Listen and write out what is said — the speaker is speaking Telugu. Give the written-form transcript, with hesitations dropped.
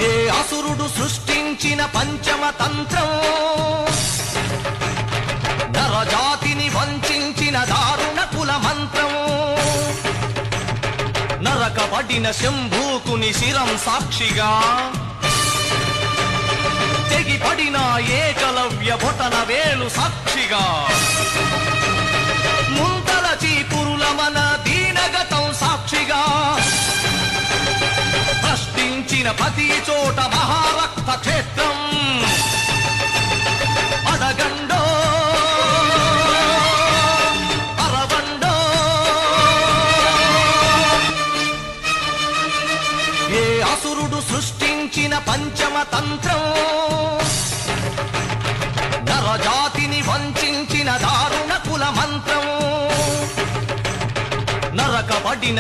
ఏ అసురుడు సృష్టించిన పంచమ తంత్రం, నరజాతిని వంచిన దారుణ కుల మంత్రం, నరకబడిన శంభూకుని శిరం సాక్షిగా, తెగిపడిన ఏకలవ్య బొటన వేలు సాక్షిగా, ముంతల చీపురుల మన దీనగతం సాక్షిగా, ప్రశ్నించిన ప్రతి చోట మహారక్త క్షేత్రం, అడగండో అరవండో. ఏ అసురుడు సృష్టించిన పంచమ తంత్రం, నరజాతిని వంచిన దారుణ కుల మంత్రం, నరకబడిన